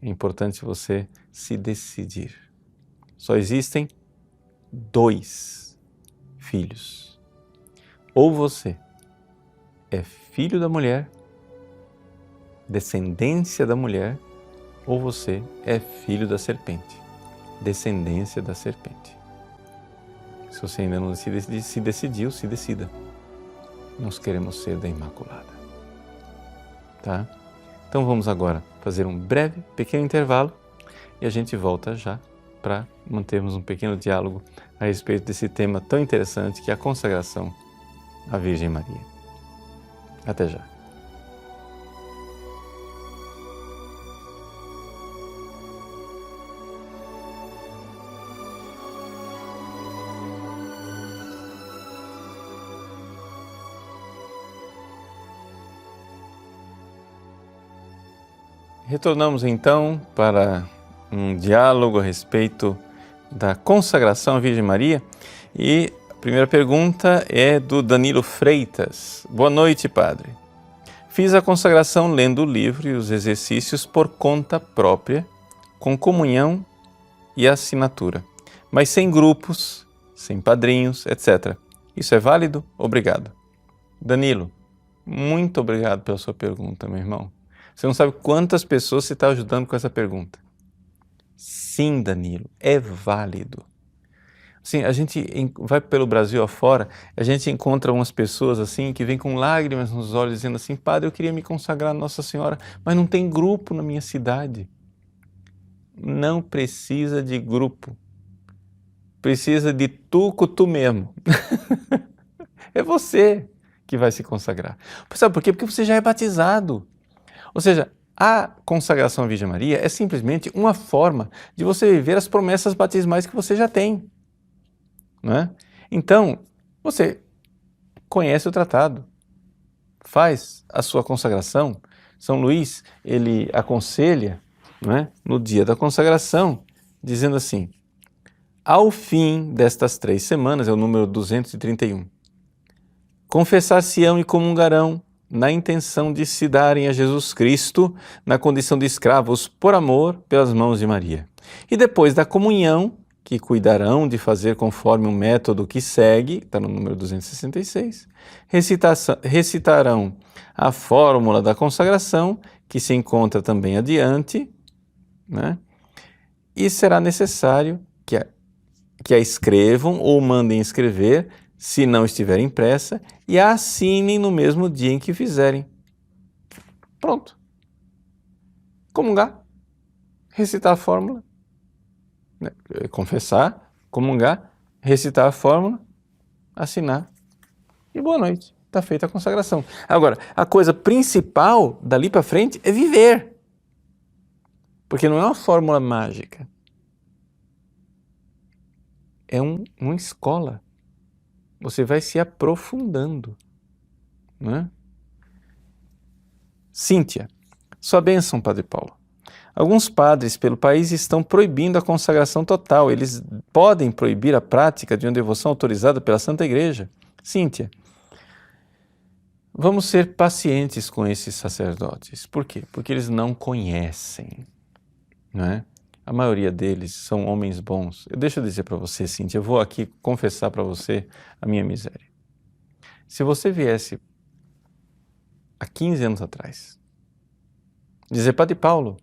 É importante você se decidir. Só existem 2 filhos. Ou você é filho da mulher, descendência da mulher, ou você é filho da serpente, descendência da serpente. Se você ainda não se decidiu, se decida. Nós queremos ser da Imaculada. Tá? Então vamos agora fazer um breve, pequeno intervalo e a gente volta já para mantermos um pequeno diálogo a respeito desse tema tão interessante que é a consagração à Virgem Maria. Até já. Retornamos então para um diálogo a respeito da consagração à Virgem Maria e a primeira pergunta é do Danilo Freitas. Boa noite, padre. Fiz a consagração lendo o livro e os exercícios por conta própria, com comunhão e assinatura, mas sem grupos, sem padrinhos, etc. Isso é válido? Obrigado. Danilo, muito obrigado pela sua pergunta, meu irmão. Você não sabe quantas pessoas você está ajudando com essa pergunta. Sim, Danilo, é válido. Assim, a gente vai pelo Brasil afora, a gente encontra umas pessoas assim que vêm com lágrimas nos olhos dizendo assim, padre, eu queria me consagrar a Nossa Senhora, mas não tem grupo na minha cidade. Não precisa de grupo. Precisa de tu com tu mesmo. É você que vai se consagrar. Sabe por quê? Porque você já é batizado. Ou seja, a consagração à Virgem Maria é simplesmente uma forma de você viver as promessas batismais que você já tem. Não é? Então, você conhece o tratado, faz a sua consagração. São Luís, ele aconselha, não é? No dia da consagração, dizendo assim, ao fim destas 3 semanas, é o número 231, confessar-se-ão e comungarão na intenção de se darem a Jesus Cristo na condição de escravos por amor pelas mãos de Maria. E depois da comunhão, que cuidarão de fazer conforme o método que segue, está no número 266, recitarão a fórmula da consagração, que se encontra também adiante, né? E será necessário que a escrevam ou mandem escrever, se não estiver impressa, e a assinem no mesmo dia em que fizerem. Pronto. Comungar, recitar a fórmula, né? Confessar, comungar, recitar a fórmula, assinar e boa noite. Está feita a consagração. Agora, a coisa principal dali para frente é viver. Porque não é uma fórmula mágica. É uma escola. Você vai se aprofundando, né? Cíntia, sua bênção, Padre Paulo. Alguns padres pelo país estão proibindo a consagração total. Eles podem proibir a prática de uma devoção autorizada pela Santa Igreja. Cíntia, vamos ser pacientes com esses sacerdotes. Por quê? Porque eles não conhecem, não é? A maioria deles são homens bons. Deixa eu dizer para você, Cíntia, eu vou aqui confessar para você a minha miséria. Se você viesse há 15 anos atrás, dizer, Padre Paulo,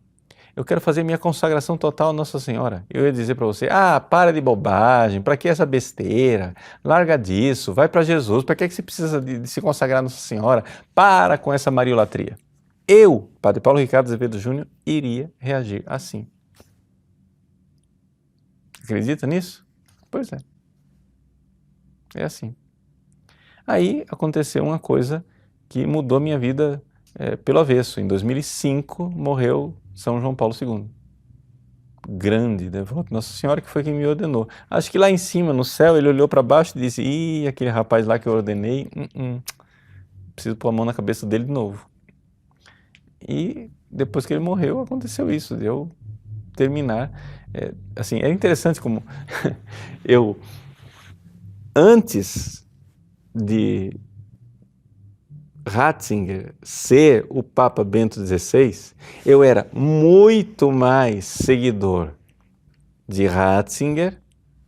eu quero fazer minha consagração total a Nossa Senhora, eu ia dizer para você, para de bobagem, para que essa besteira? Larga disso, vai para Jesus, para que você precisa de se consagrar a Nossa Senhora? Para com essa mariolatria. Eu, Padre Paulo Ricardo Azevedo Júnior, iria reagir assim. Acredita nisso? Pois é. É assim. Aí aconteceu uma coisa que mudou minha vida pelo avesso. Em 2005 morreu São João Paulo II. Grande devoto. Nossa Senhora que foi quem me ordenou. Acho que lá em cima, no céu, ele olhou para baixo e disse, aquele rapaz lá que eu ordenei, preciso pôr a mão na cabeça dele de novo. E depois que ele morreu, aconteceu isso, de eu terminar. Assim, é interessante como eu, antes de Ratzinger ser o Papa Bento XVI, eu era muito mais seguidor de Ratzinger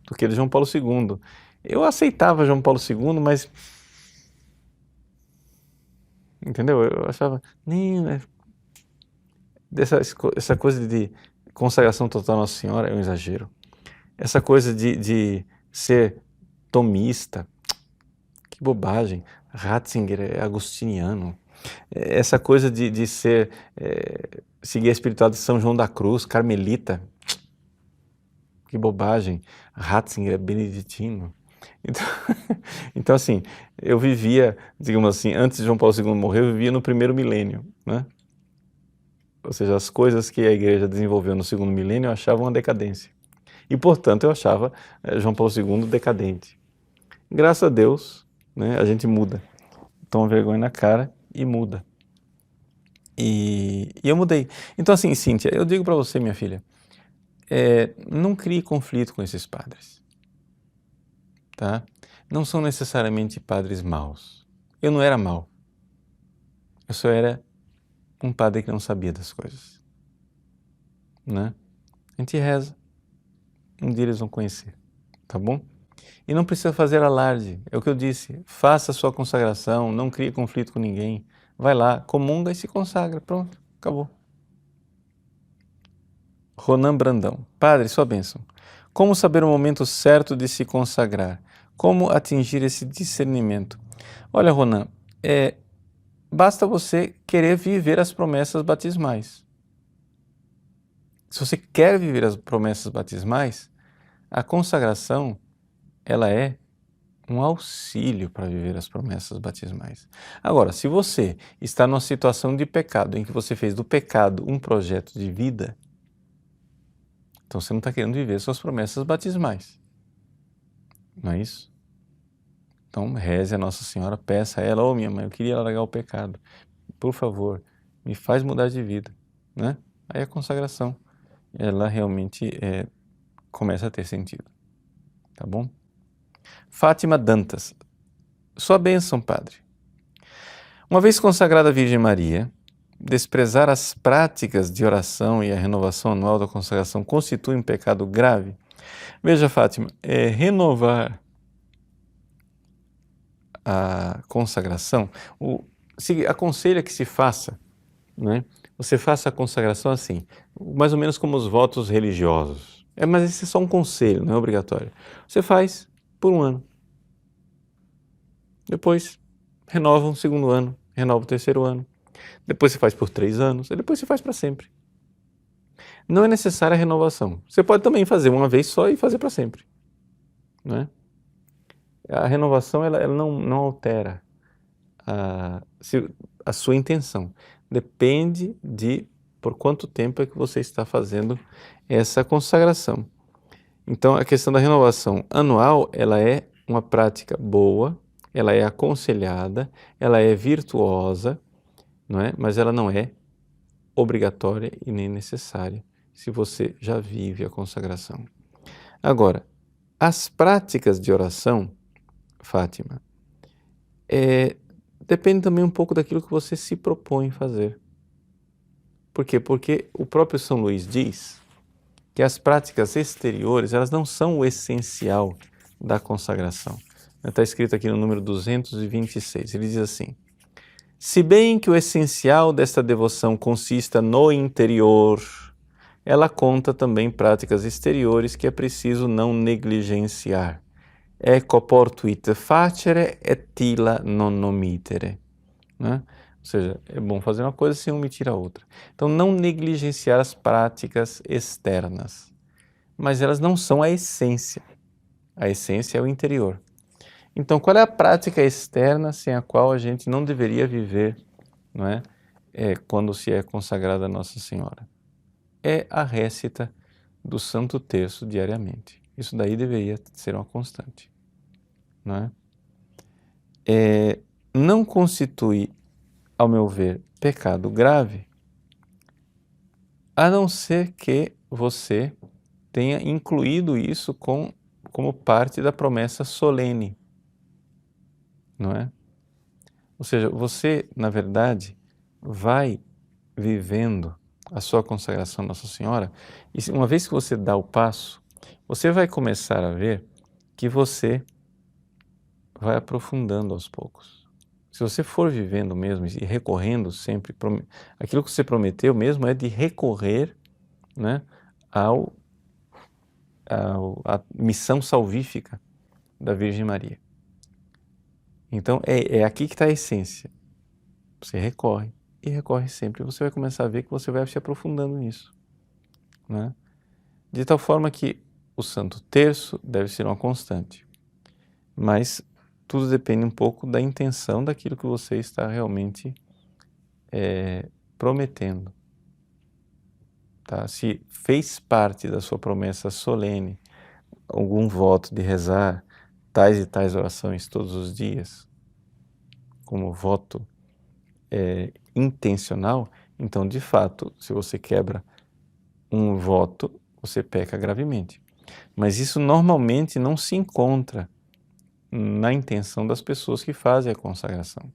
do que de João Paulo II. Eu aceitava João Paulo II, mas... Entendeu? Eu achava... Essa coisa de consagração total à Nossa Senhora é um exagero. Essa coisa de ser tomista, que bobagem. Ratzinger é agostiniano. Essa coisa de seguir a espiritualidade de São João da Cruz, carmelita, que bobagem, Ratzinger é beneditino. Então, então, assim, eu vivia, digamos assim, antes de João Paulo II morrer, eu vivia no primeiro milênio, né? Ou seja, as coisas que a igreja desenvolveu no segundo milênio eu achava uma decadência. E, portanto, eu achava João Paulo II decadente. Graças a Deus, né, a gente muda. Toma vergonha na cara e muda. E eu mudei. Então, assim, Cíntia, eu digo para você, minha filha, não crie conflito com esses padres, tá? Não são necessariamente padres maus. Eu não era mau. Eu só era um padre que não sabia das coisas, né? A gente reza, um dia eles vão conhecer, tá bom? E não precisa fazer alarde, é o que eu disse, faça a sua consagração, não crie conflito com ninguém, vai lá, comunga e se consagra, pronto, acabou. Ronan Brandão, Padre, sua bênção. Como saber o momento certo de se consagrar? Como atingir esse discernimento? Olha, Ronan, basta você querer viver as promessas batismais. Se você quer viver as promessas batismais, a consagração, ela é um auxílio para viver as promessas batismais. Agora, se você está numa situação de pecado, em que você fez do pecado um projeto de vida, então você não está querendo viver suas promessas batismais. Não é isso? Então reze a Nossa Senhora, peça a ela, minha mãe, eu queria largar o pecado. Por favor, me faz mudar de vida, né? Aí a consagração, ela realmente começa a ter sentido, tá bom? Fátima Dantas, sua bênção, Padre. Uma vez consagrada a Virgem Maria, desprezar as práticas de oração e a renovação anual da consagração constitui um pecado grave? Veja, Fátima, renovar a consagração, se aconselha que se faça, né? Você faça a consagração assim, mais ou menos como os votos religiosos. Mas esse é só um conselho, não é obrigatório. Você faz por um ano. Depois renova um segundo ano, renova o terceiro ano. Depois você faz por 3 anos, e depois você faz para sempre. Não é necessária a renovação. Você pode também fazer uma vez só e fazer para sempre, né? A renovação ela não altera a sua intenção. Depende de por quanto tempo é que você está fazendo essa consagração. Então, a questão da renovação anual, ela é uma prática boa, ela é aconselhada, ela é virtuosa, não é? Mas ela não é obrigatória e nem necessária se você já vive a consagração. Agora, as práticas de oração, Fátima, depende também um pouco daquilo que você se propõe fazer. Por quê? Porque o próprio São Luís diz que as práticas exteriores, elas não são o essencial da consagração. Está escrito aqui no número 226, ele diz assim: se bem que o essencial desta devoção consista no interior, ela conta também práticas exteriores que é preciso não negligenciar. Ecco portuit facere et tila non omittere. Né? Ou seja, é bom fazer uma coisa sem omitir a outra. Então, não negligenciar as práticas externas. Mas elas não são a essência. A essência é o interior. Então, qual é a prática externa sem a qual a gente não deveria viver, não é? Quando se é consagrada a Nossa Senhora? É a récita do Santo Terço diariamente. Isso daí deveria ser uma constante, não é? Não constitui, ao meu ver, pecado grave, a não ser que você tenha incluído isso como parte da promessa solene, não é? Ou seja, você, na verdade, vai vivendo a sua consagração a Nossa Senhora e uma vez que você dá o passo, você vai começar a ver que você vai aprofundando aos poucos. Se você for vivendo mesmo e recorrendo sempre, aquilo que você prometeu mesmo é de recorrer, né, à missão salvífica da Virgem Maria. Então, é aqui que está a essência. Você recorre e recorre sempre. Você vai começar a ver que você vai se aprofundando nisso, né? De tal forma que o Santo Terço deve ser uma constante, mas tudo depende um pouco da intenção daquilo que você está realmente prometendo. Tá? Se fez parte da sua promessa solene algum voto de rezar tais e tais orações todos os dias, como voto intencional, então, de fato, se você quebra um voto, você peca gravemente. Mas isso normalmente não se encontra na intenção das pessoas que fazem a consagração.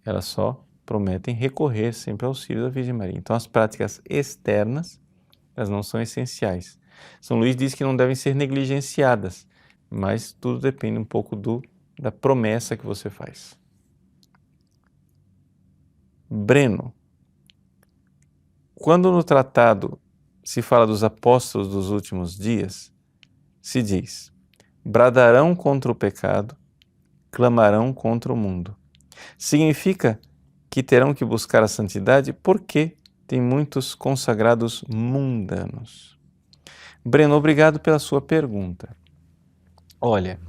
Elas só prometem recorrer sempre ao auxílio da Virgem Maria. Então, as práticas externas, elas não são essenciais. São Luís diz que não devem ser negligenciadas, mas tudo depende um pouco da promessa que você faz. Breno, quando no tratado se fala dos apóstolos dos últimos dias, se diz: bradarão contra o pecado, clamarão contra o mundo. Significa que terão que buscar a santidade porque tem muitos consagrados mundanos. Breno, obrigado pela sua pergunta. Olha,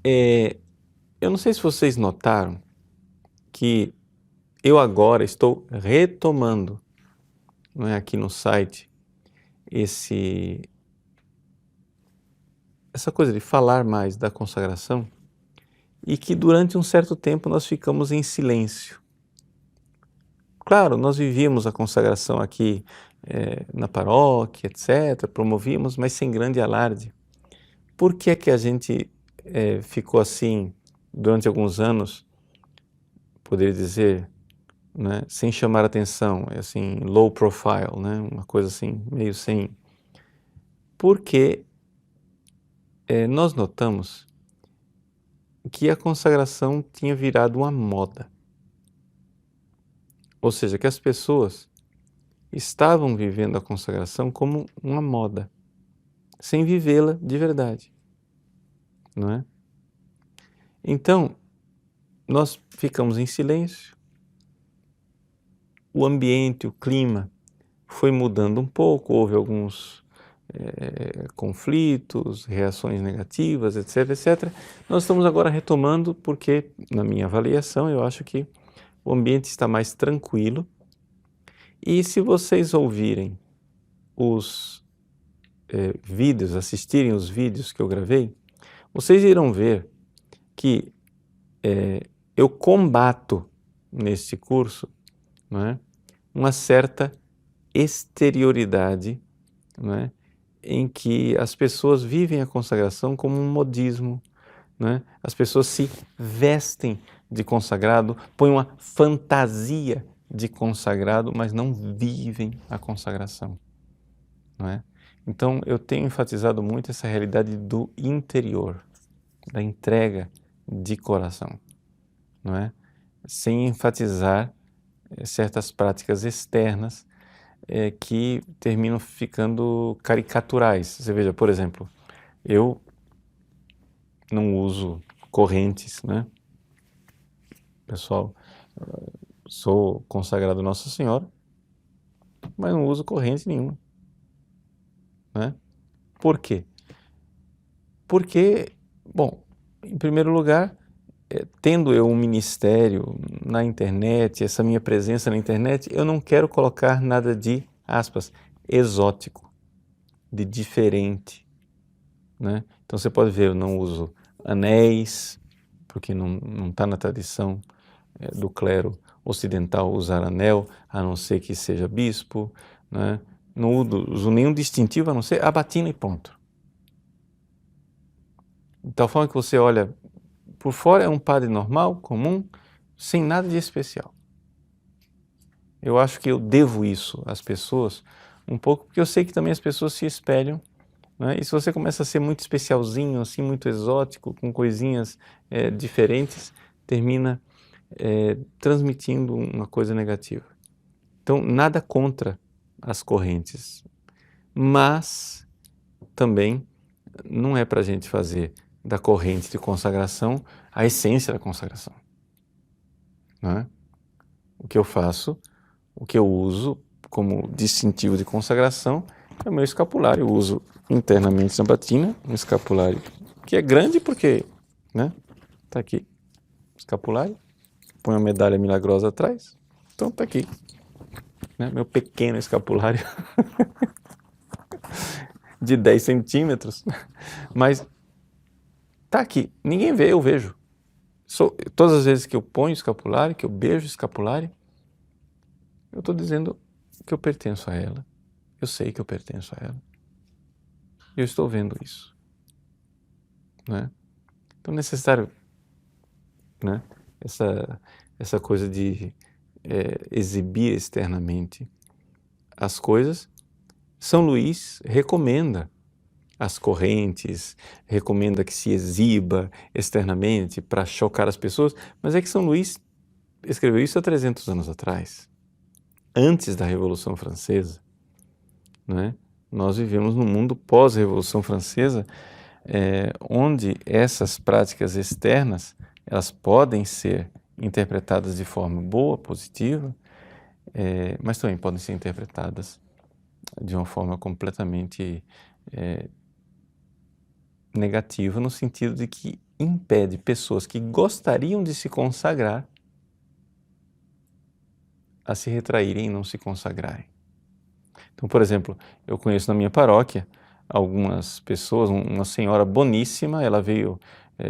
eu não sei se vocês notaram que eu agora estou retomando, não é, aqui no site, essa coisa de falar mais da consagração e que durante um certo tempo nós ficamos em silêncio. Claro, nós vivíamos a consagração aqui na paróquia, etc., promovíamos, mas sem grande alarde. Por que é que a gente ficou assim durante alguns anos, poderia dizer, né, sem chamar atenção, assim, low profile, né, uma coisa assim, meio sem... Porque nós notamos que a consagração tinha virado uma moda. Ou seja, que as pessoas estavam vivendo a consagração como uma moda, sem vivê-la de verdade, não é? Então, nós ficamos em silêncio, o ambiente, o clima foi mudando um pouco, houve alguns conflitos, reações negativas, etc, etc. Nós estamos agora retomando porque, na minha avaliação, eu acho que o ambiente está mais tranquilo. E se vocês ouvirem os vídeos, assistirem os vídeos que eu gravei, vocês irão ver que eu combato neste curso, não é, uma certa exterioridade, não é, em que as pessoas vivem a consagração como um modismo, não é? As pessoas se vestem de consagrado, põem uma fantasia de consagrado, mas não vivem a consagração, não é? Então, eu tenho enfatizado muito essa realidade do interior, da entrega de coração, não é? Sem enfatizar certas práticas externas que terminam ficando caricaturais. Você veja, por exemplo, eu não uso correntes, né? Pessoal, sou consagrado a Nossa Senhora, mas não uso corrente nenhuma, né? Por quê? Porque, bom, em primeiro lugar, tendo eu um ministério na internet, essa minha presença na internet, eu não quero colocar nada de, aspas, exótico, de diferente, né? Então você pode ver, eu não uso anéis, porque não está na tradição do clero ocidental usar anel, a não ser que seja bispo, né? Não uso nenhum distintivo, a não ser a batina e ponto. De tal forma que você olha, por fora é um padre normal, comum, sem nada de especial. Eu acho que eu devo isso às pessoas, um pouco, porque eu sei que também as pessoas se espelham, né? E se você começa a ser muito especialzinho, assim, muito exótico, com coisinhas diferentes, termina transmitindo uma coisa negativa. Então, nada contra as correntes, mas também não é para a gente fazer da corrente de consagração a essência da consagração, não é? O que eu faço, o que eu uso como distintivo de consagração é o meu escapulário. Eu uso internamente na batina um escapulário que é grande porque, né? Tá aqui, escapulário. Põe uma medalha milagrosa atrás. Então tá aqui, né? Meu pequeno escapulário de 10 centímetros. Mas tá aqui, ninguém vê, eu vejo. Todas as vezes que eu ponho o escapulário, que eu beijo o escapulário, eu estou dizendo que eu pertenço a ela. Eu sei que eu pertenço a ela. Eu estou vendo isso. Né? Então é necessário, né, essa coisa de exibir externamente as coisas. São Luís recomenda as correntes, recomenda que se exiba externamente para chocar as pessoas, mas é que São Luís escreveu isso há 300 anos atrás, antes da Revolução Francesa. Né? Nós vivemos num mundo pós-Revolução Francesa, onde essas práticas externas elas podem ser interpretadas de forma boa, positiva, mas também podem ser interpretadas de uma forma completamente negativa, no sentido de que impede pessoas que gostariam de se consagrar a se retraírem e não se consagrarem. Então, por exemplo, eu conheço na minha paróquia algumas pessoas, uma senhora boníssima, ela veio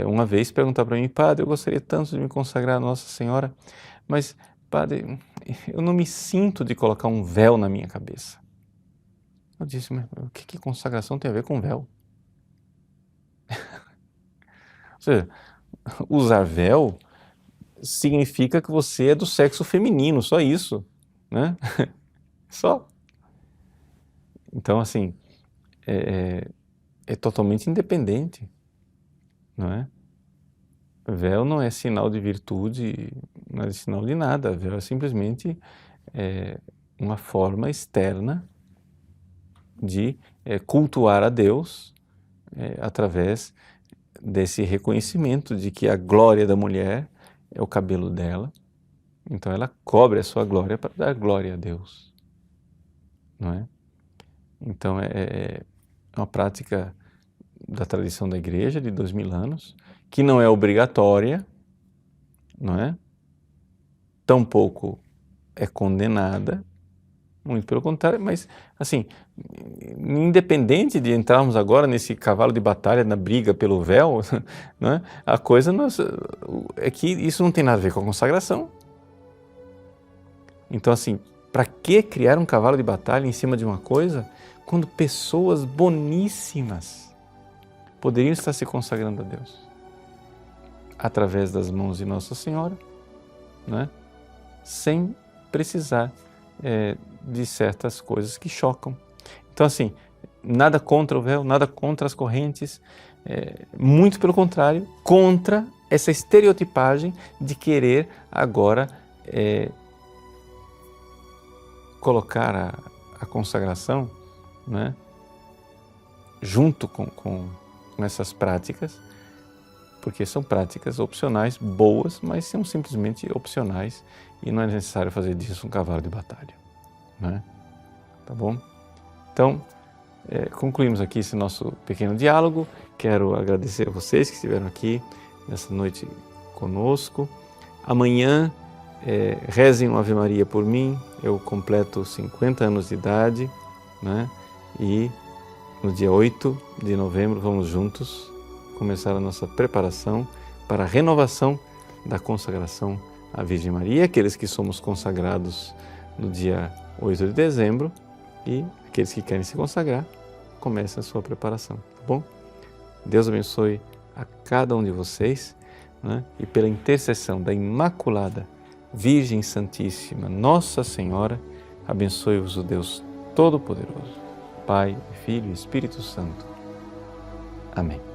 uma vez perguntar para mim: padre, eu gostaria tanto de me consagrar a Nossa Senhora, mas, padre, eu não me sinto de colocar um véu na minha cabeça. Eu disse: mas o que consagração tem a ver com véu? Ou seja, usar véu significa que você é do sexo feminino, só isso, né? Só. Então, assim, é totalmente independente, não é? Véu não é sinal de virtude, não é sinal de nada. Véu é simplesmente uma forma externa de cultuar a Deus através desse reconhecimento de que a glória da mulher é o cabelo dela. Então ela cobre a sua glória para dar glória a Deus, não é? Então é uma prática da tradição da igreja de 2000 anos, que não é obrigatória, não é? Tampouco é condenada, muito pelo contrário, mas assim, independente de entrarmos agora nesse cavalo de batalha, na briga pelo véu, não é? A coisa é que isso não tem nada a ver com a consagração. Então, assim, para que criar um cavalo de batalha em cima de uma coisa quando pessoas boníssimas poderiam estar se consagrando a Deus através das mãos de Nossa Senhora, né? Sem precisar de certas coisas que chocam. Então, assim, nada contra o véu, nada contra as correntes, muito pelo contrário, contra essa estereotipagem de querer agora colocar a consagração, né, junto com essas práticas, porque são práticas opcionais, boas, mas são simplesmente opcionais e não é necessário fazer disso um cavalo de batalha, né? Tá bom? Então, concluímos aqui esse nosso pequeno diálogo. Quero agradecer a vocês que estiveram aqui nessa noite conosco. Amanhã, rezem uma Ave Maria por mim. Eu completo 50 anos de idade, né? E no dia 8 de novembro vamos juntos começar a nossa preparação para a renovação da consagração à Virgem Maria. Aqueles que somos consagrados no dia 8 de dezembro e aqueles que querem se consagrar, comecem a sua preparação, tá bom? Deus abençoe a cada um de vocês, né? E pela intercessão da Imaculada Virgem Santíssima, Nossa Senhora, abençoe-vos o Deus Todo-Poderoso, Pai, Filho e Espírito Santo. Amém.